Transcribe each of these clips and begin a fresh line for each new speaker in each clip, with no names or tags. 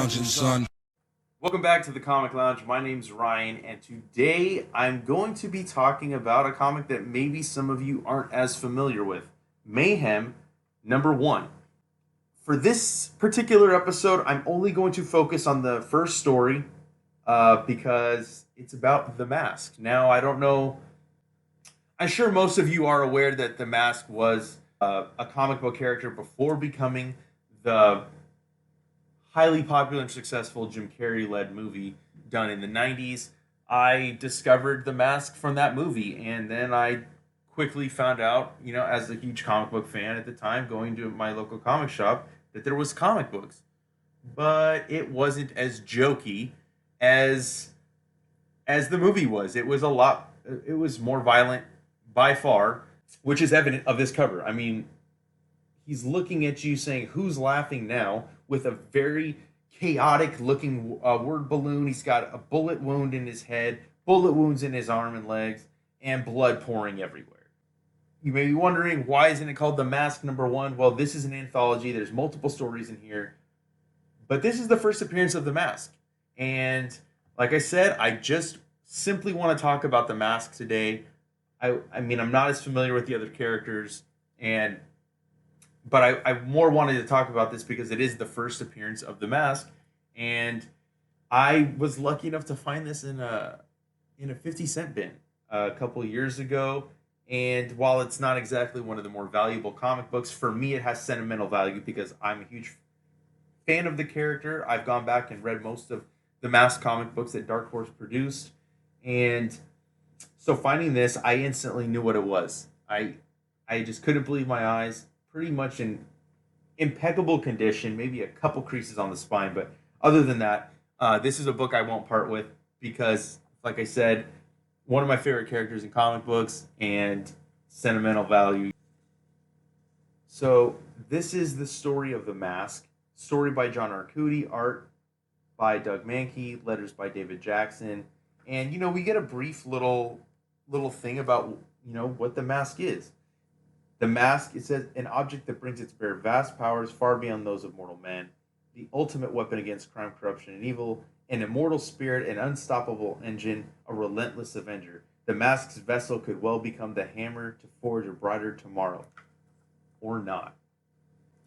lounging, son.
Welcome back to the Comic Lounge. My name's Ryan, and today I'm going to be talking about a comic that maybe some of you aren't as familiar with, Mayhem #1. For this particular episode, I'm only going to focus on the first story because it's about The Mask. Now, I don't know. I'm sure most of you are aware that The Mask was a comic book character before becoming the highly popular and successful Jim Carrey led movie done in the 90s. I discovered The Mask from that movie, and then I quickly found out, as a huge comic book fan at the time, going to my local comic shop, that there was comic books. But it wasn't as jokey as the movie was. It was more violent by far, which is evident of this cover. I mean, he's looking at you saying, "Who's laughing now?" with a very chaotic looking word balloon. He's got a bullet wound in his head, bullet wounds in his arm and legs, and blood pouring everywhere. You may be wondering, why isn't it called The Mask #1? Well, this is an anthology. There's multiple stories in here. But this is the first appearance of The Mask. And like I said, I just simply want to talk about The Mask today. I mean, I'm not as familiar with the other characters, but I more wanted to talk about this because it is the first appearance of The Mask, and I was lucky enough to find this in a 50-cent bin a couple of years ago. And while it's not exactly one of the more valuable comic books, for me it has sentimental value because I'm a huge fan of the character. I've gone back and read most of the Mask comic books that Dark Horse produced, and so finding this, I instantly knew what it was. I just couldn't believe my eyes. Pretty much in impeccable condition, maybe a couple creases on the spine, but other than that, this is a book I won't part with because, like I said, one of my favorite characters in comic books and sentimental value. So this is the story of The Mask, story by John Arcudi, art by Doug Mahnke, letters by David Jackson, and we get a brief little thing about what the mask is. The mask, it says, an object that brings its bear vast powers far beyond those of mortal man, the ultimate weapon against crime, corruption, and evil, an immortal spirit, an unstoppable engine, a relentless avenger. The mask's vessel could well become the hammer to forge a brighter tomorrow. Or not.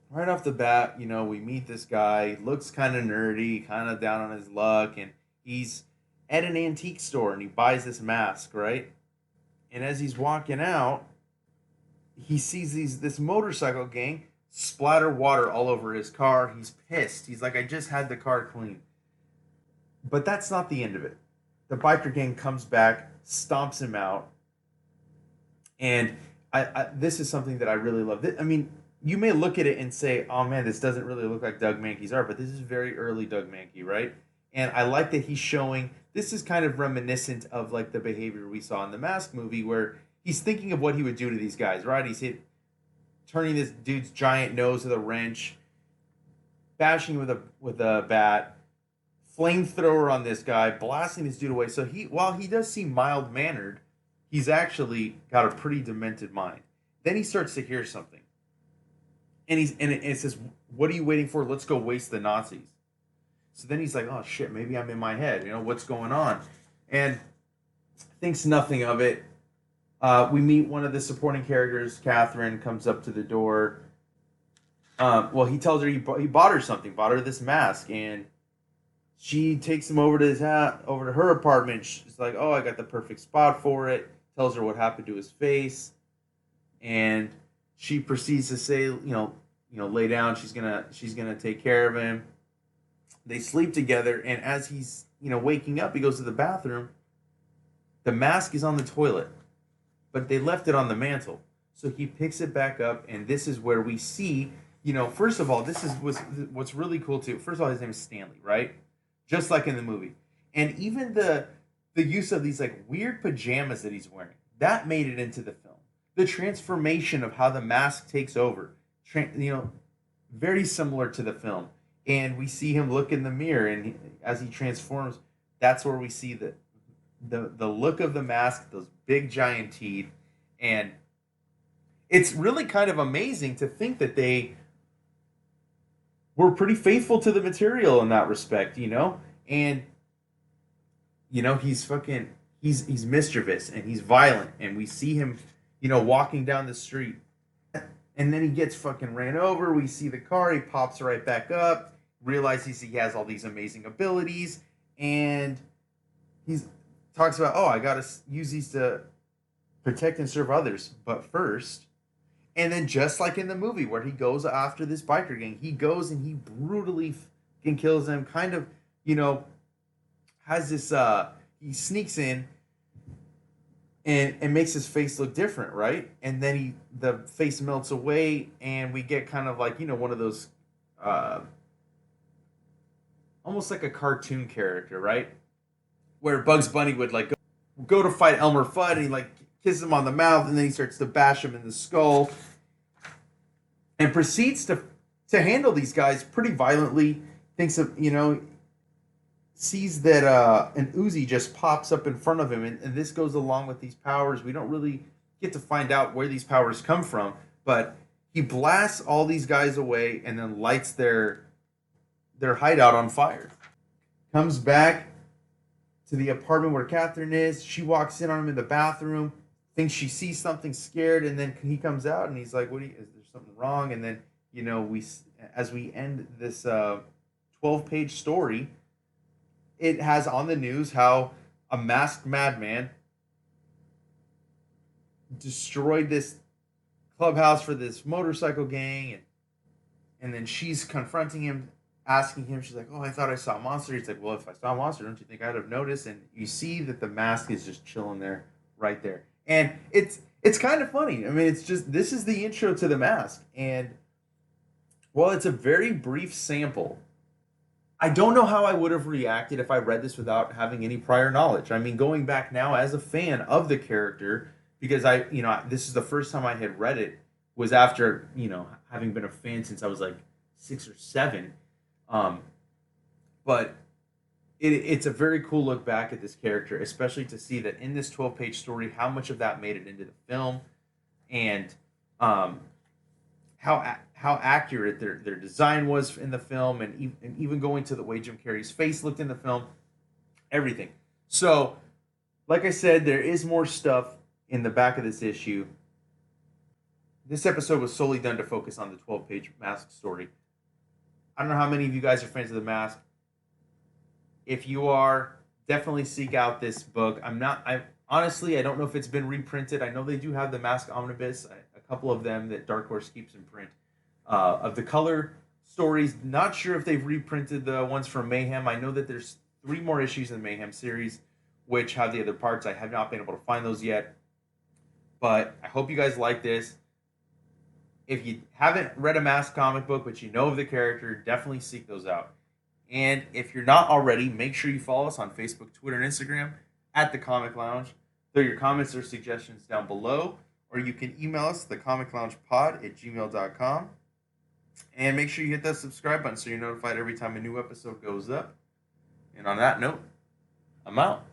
Right off the bat, we meet this guy, looks kind of nerdy, kind of down on his luck, and he's at an antique store and he buys this mask, right? And as he's walking out, he sees this motorcycle gang splatter water all over his car. He's pissed. He's like, I just had the car cleaned. But that's not the end of it. The biker gang comes back, stomps him out. And this is something that I really love. I mean, you may look at it and say, oh man, this doesn't really look like Doug Mahnke's art, but this is very early Doug Mahnke, right? And I like that he's showing, this is kind of reminiscent of like the behavior we saw in the Mask movie where he's thinking of what he would do to these guys, right? He's turning this dude's giant nose with a wrench, bashing with a bat, flamethrower on this guy, blasting this dude away. So while he does seem mild mannered, he's actually got a pretty demented mind. Then he starts to hear something, and it says, "What are you waiting for? Let's go waste the Nazis." So then he's like, "Oh shit, maybe I'm in my head. What's going on?" And thinks nothing of it. We meet one of the supporting characters. Catherine comes up to the door. Well, he tells her he bought her something, bought her this mask, and she takes him over to her apartment. She's like, "Oh, I got the perfect spot for it." Tells her what happened to his face, and she proceeds to say, lay down. She's gonna take care of him. They sleep together, and as he's waking up, he goes to the bathroom. The mask is on the toilet, but they left it on the mantle. So he picks it back up, and this is where we see, first of all, this is what's really cool too. First of all, his name is Stanley, right? Just like in the movie. And even the use of these like weird pajamas that he's wearing, that made it into the film. The transformation of how the mask takes over, very similar to the film. And we see him look in the mirror, and as he transforms, that's where we see the look of the mask, those big giant teeth, and it's really kind of amazing to think that they were pretty faithful to the material in that respect, and he's mischievous and he's violent, and we see him, walking down the street, and then he gets fucking ran over. We see the car, he pops right back up, realizes he has all these amazing abilities, and he's talks about, oh, I gotta use these to protect and serve others, but first. And then just like in the movie where he goes after this biker gang, he goes and he brutally fucking kills them, kind of, has this he sneaks in and makes his face look different, right? And then the face melts away, and we get kind of like, one of those almost like a cartoon character, right? Where Bugs Bunny would like go to fight Elmer Fudd, and he like kisses him on the mouth, and then he starts to bash him in the skull, and proceeds to handle these guys pretty violently. Thinks of, sees that an Uzi just pops up in front of him, and this goes along with these powers. We don't really get to find out where these powers come from, but he blasts all these guys away and then lights their hideout on fire. Comes back to the apartment where Catherine is. She walks in on him in the bathroom, thinks she sees something, scared, and then he comes out and he's like, is there something wrong? And then, as we end this 12-page story, it has on the news how a masked madman destroyed this clubhouse for this motorcycle gang, and then she's confronting him, asking him, she's like, oh, I thought I saw a monster. He's like, well, if I saw a monster, don't you think I'd have noticed? And you see that the mask is just chilling there, right there. And it's kind of funny. I mean, it's just, this is the intro to The Mask. And while it's a very brief sample, I don't know how I would have reacted if I read this without having any prior knowledge. I mean, going back now as a fan of the character, because this is the first time I had read it, was after, having been a fan since I was like 6 or 7. But it's a very cool look back at this character, especially to see that in this 12-page story, how much of that made it into the film, and how accurate their design was in the film, and even going to the way Jim Carrey's face looked in the film, everything. So, like I said, there is more stuff in the back of this issue. This episode was solely done to focus on the 12-page Mask story. I don't know how many of you guys are fans of The Mask. If you are, definitely seek out this book. Honestly, I don't know if it's been reprinted. I know they do have the Mask Omnibus, a couple of them that Dark Horse keeps in print. Of the color stories, not sure if they've reprinted the ones from Mayhem. I know that there's 3 more issues in the Mayhem series, which have the other parts. I have not been able to find those yet. But I hope you guys like this. If you haven't read a Mask comic book, but you know of the character, definitely seek those out. And if you're not already, make sure you follow us on Facebook, Twitter, and Instagram at The Comic Lounge. Throw your comments or suggestions down below, or you can email us, thecomicloungepod@gmail.com. And make sure you hit that subscribe button so you're notified every time a new episode goes up. And on that note, I'm out.